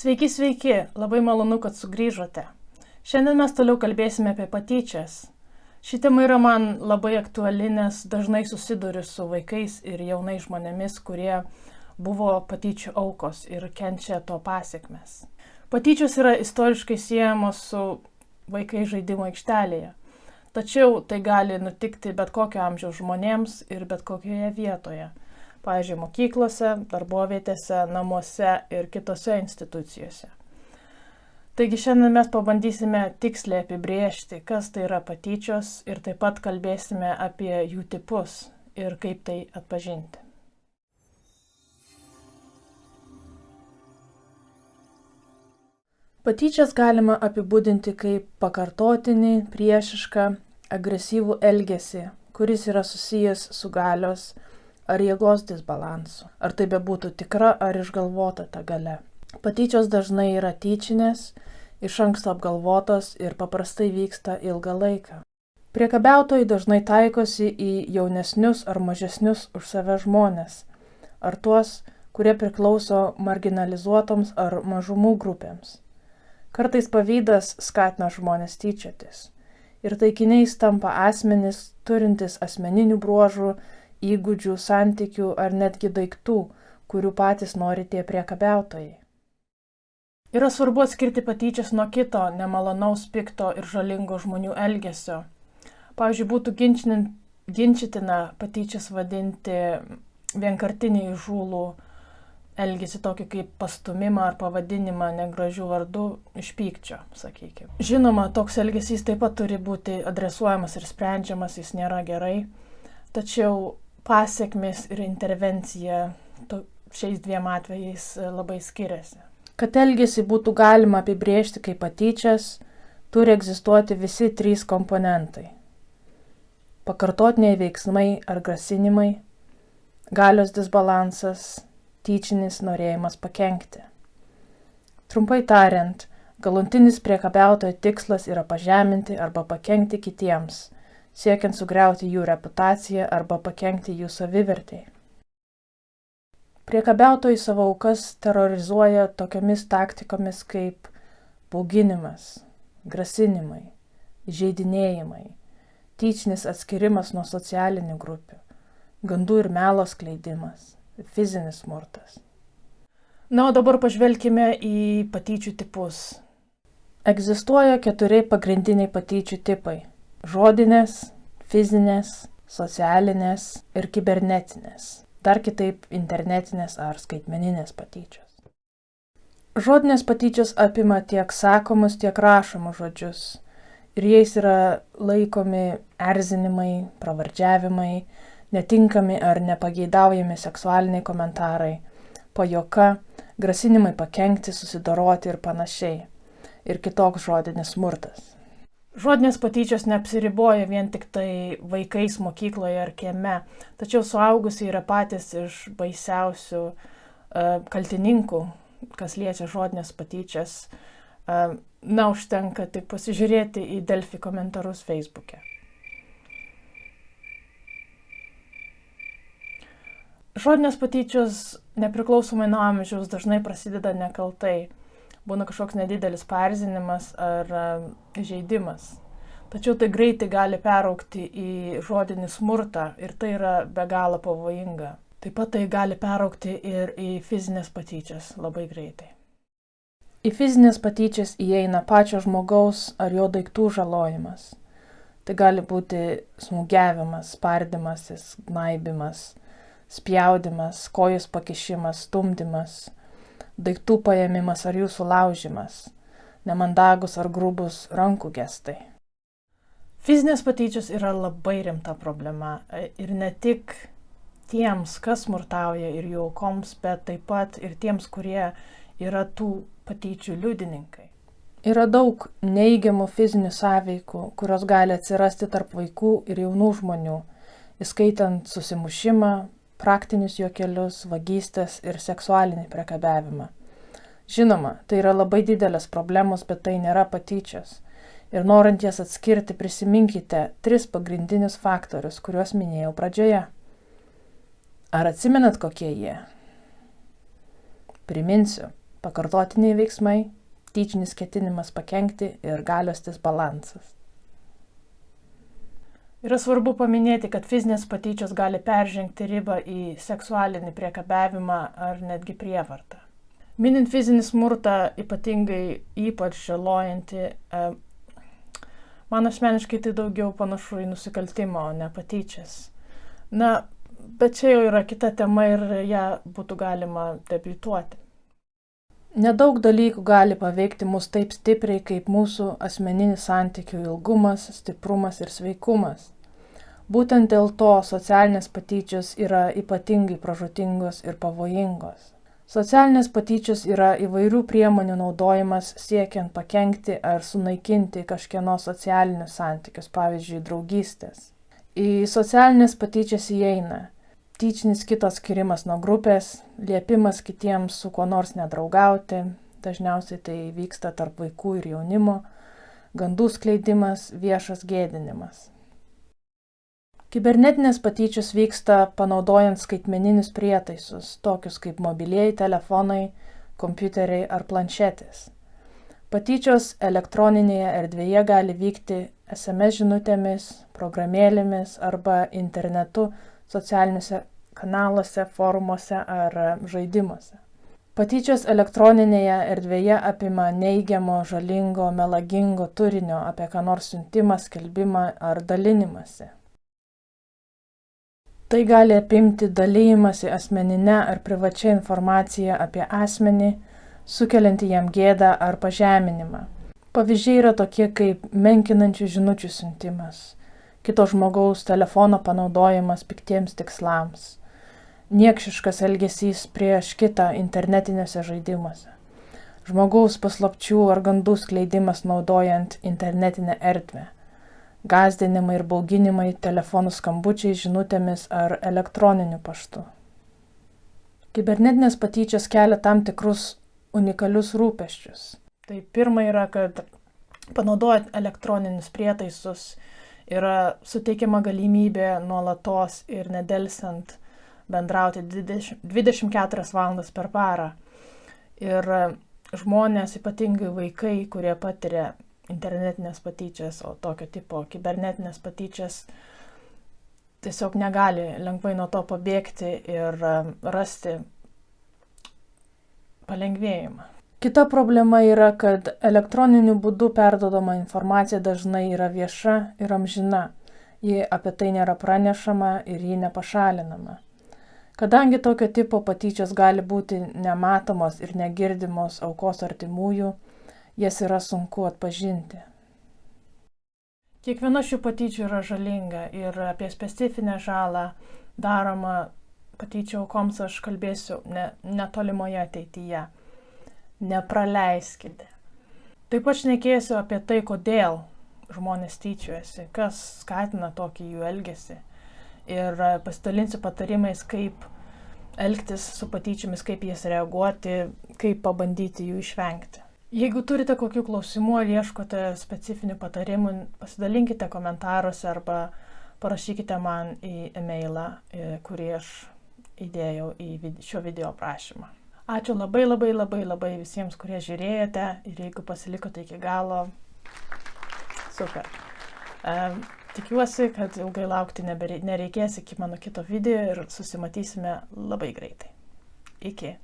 Sveiki, sveiki, labai malonu, kad sugrįžote. Šiandien mes toliau kalbėsime apie patyčias. Ši tema yra man labai aktuali, nes dažnai susiduriu su vaikais ir jaunais žmonėmis, kurie buvo patyčių aukos ir kenčia to pasiekmes. Patyčios yra istoriškai siejamos su vaikai žaidimo aikštelėje. Tačiau tai gali nutikti bet kokio amžiaus žmonėms ir bet kokioje vietoje. Pavyzdžiui, mokyklose, darbovietėse, namuose ir kitose institucijose. Taigi šiandien mes pabandysime tiksliai apibrėžti, kas tai yra patyčios ir taip pat kalbėsime apie jų tipus ir kaip tai atpažinti. Patyčias galima apibūdinti kaip pakartotinį, priešišką, agresyvų elgesį, kuris yra susijęs su galios ar jėgos disbalansu, ar tai bebūtų tikra ar išgalvota ta galia. Patyčios dažnai yra tyčinės, iš anksto apgalvotos ir paprastai vyksta ilgą laiką. Priekabiautojai dažnai taikosi į jaunesnius ar mažesnius už save žmones, ar tuos, kurie priklauso marginalizuotoms ar mažumų grupėms. Kartais pavydas skatina žmones tyčiotis, ir taikiniais tampa asmenys turintys asmeninių bruožų, įgūdžių, santykių ar netgi daiktų, kurių patys nori tie priekabiautojai. Yra svarbu atskirti patyčias nuo kito nemalonaus, pikto ir žalingo žmonių elgesio. Pavyzdžiui, būtų ginčytina patyčias vadinti vienkartinį įžūlų elgesį, tokį kaip pastumimą ar pavadinimą negražių vardų iš pykčio, sakykime. Žinoma, toks elgesys taip pat turi būti adresuojamas ir sprendžiamas, jis nėra gerai, tačiau pasiekmės ir intervencija šiais dviem atvejais labai skiriasi. Kad elgesį būtų galima apibrėžti kaip patyčias, turi egzistuoti visi trys komponentai. Pakartotiniai veiksmai ar grasinimai, galios disbalansas, tyčinis norėjimas pakenkti. Trumpai tariant, galutinis priekabiautojo tikslas yra pažeminti arba pakenkti kitiems, siekiant sugriauti jų reputaciją arba pakenkti jų savivertei. Priekabiautojai savo aukas terorizuoja tokiomis taktikomis kaip bauginimas, grasinimai, įžeidinėjimai, tyčinis atskirimas nuo socialinių grupių, gandų ir melo skleidimas, fizinis smurtas. Na, o dabar pažvelkime į patyčių tipus. Egzistuoja 4 pagrindiniai patyčių tipai. Žodinės, fizinės, socialinės ir kibernetinės, dar kitaip internetinės ar skaitmeninės patyčios. Žodinės patyčios apima tiek sakomus, tiek rašomus žodžius ir jais yra laikomi erzinimai, pravardžiavimai, netinkami ar nepageidaujami seksualiniai komentarai, pajuoka, grasinimai pakenkti, susidoroti ir panašiai, ir kitoks žodinis smurtas. Žodinės patyčios neapsiriboja vien tik tai vaikais mokykloje ar kieme, tačiau suaugusiai yra patys iš baisiausių kaltininkų, kas liečia žodinės patyčias. Na, užtenka tik pasižiūrėti į Delfi komentarus Facebook'e. Žodinės patyčios nepriklausomai nuo amžiaus dažnai prasideda nekaltai. Būna kažkoks nedidelis paerzinimas ar įžeidimas. Tačiau tai greitai gali peraugti į žodinį smurtą ir tai yra be galo pavojinga. Taip pat tai gali peraugti ir į fizinės patyčias labai greitai. Į fizinės patyčias įeina pačio žmogaus ar jo daiktų žalojimas. Tai gali būti smūgiavimas, spardymasis, gnaibimas, spjaudimas, kojos pakišimas, stumdymas, daiktų paėmimas ar jų sulaužimas, nemandagus ar grubus rankų gestai. Fizinės patyčios yra labai rimta problema ir ne tik tiems, kas smurtauja ir jų aukoms, bet taip pat ir tiems, kurie yra tų patyčių liudininkai. Yra daug neigiamų fizinių sąveikų, kurios gali atsirasti tarp vaikų ir jaunų žmonių, įskaitant susimušimą, praktinius juokelius, vagystes ir seksualinį priekabiavimą. Žinoma, tai yra labai didelės problemos, bet tai nėra patyčios. Ir norint jas atskirti, prisiminkite 3 pagrindinius faktorius, kuriuos minėjau pradžioje. Ar atsimenat, kokie jie? Priminsiu. pakartotiniai veiksmai, tyčinis ketinimas pakenkti ir galios disbalansas. Yra svarbu paminėti, kad fizinės patyčios gali peržengti ribą į seksualinį priekabiavimą ar netgi prievartą. Minint fizinį smurtą, ypač žalojantį, man asmeniškai tai daugiau panašu į nusikaltimą, o ne patyčias. Bet čia jau yra kita tema ir ją būtų galima debiutuoti. Nedaug dalykų gali paveikti mus taip stipriai, kaip mūsų asmeninis santykių ilgumas, stiprumas ir sveikumas. Būtent dėl to socialinės patyčios yra ypatingai pražūtingos ir pavojingos. Socialinės patyčios yra įvairių priemonių naudojimas siekiant pakenkti ar sunaikinti kažkieno socialinius santykius, pavyzdžiui, draugystės. Į socialinės patyčias įeina tyčinis kito skirimas nuo grupės, liepimas kitiems su kuo nors nedraugauti, dažniausiai tai vyksta tarp vaikų ir jaunimo, gandų skleidimas, viešas gėdinimas. Kibernetinės patyčios vyksta panaudojant skaitmeninius prietaisus, tokius kaip mobilieji telefonai, kompiuteriai ar planšetės. Patyčios elektroninėje erdvėje gali vykti SMS žinutėmis, programėlėmis arba internetu, socialiniuose kanaluose, forumuose ar žaidimuose. Patyčios elektroninėje erdvėje apima neigiamo, žalingo, melagingo turinio apie ką nors siuntimą, skelbimą ar dalinimąsi. Tai gali apimti dalijimąsi asmeninę ar privačią informaciją apie asmenį, sukeliantį jam gėdą ar pažeminimą. Pavyzdžiai yra tokie kaip menkinančių žinučių siuntimas, kito žmogaus telefono panaudojimas piktiems tikslams, niekšiškas elgesys prieš kitą internetiniuose žaidimuose, žmogaus paslapčių ar gandų skleidimas naudojant internetinę erdvę, gąsdinimai ir bauginimai telefonų skambučiais, žinutėmis ar elektroniniu paštu. Kibernetinės patyčios kelia tam tikrus unikalius rūpesčius. Tai pirma yra, kad panaudojant elektroninius prietaisus yra suteikiama galimybė nuolatos ir nedelsiant bendrauti 24 valandas per parą. Ir žmonės, ypatingai vaikai, kurie patiria internetinės patyčias, o tokio tipo kibernetinės patyčias, tiesiog negali lengvai nuo to pabėgti ir rasti palengvėjimą. Kita problema yra, kad elektroniniu būdu perduodama informacija dažnai yra vieša ir amžina. Ji apie tai nėra pranešama ir ji nepašalinama. Kadangi tokio tipo patyčios gali būti nematomos ir negirdimos aukos artimųjų, jas yra sunku atpažinti. Kiekviena šių patyčių yra žalinga ir apie specifinę žalą daromą patyčių aukoms aš kalbėsiu netolimoje ateityje. Nepraleiskite. Taip pat šnekėsiu apie tai, kodėl žmonės tyčiojasi, kas skatina tokį jų elgesį. Ir pasidalinsiu patarimais, kaip elgtis su patyčiomis, kaip jas reaguoti, kaip pabandyti jų išvengti. Jeigu turite kokių klausimų ar ieškote specifinių patarimų, pasidalinkite komentaruose arba parašykite man į e-mailą, kurį aš įdėjau į šio video aprašymą. Ačiū labai visiems, kurie žiūrėjote ir jeigu pasilikote iki galo, super. Tikiuosi, kad ilgai laukti nereikės iki mano kito video ir susimatysime labai greitai. Iki.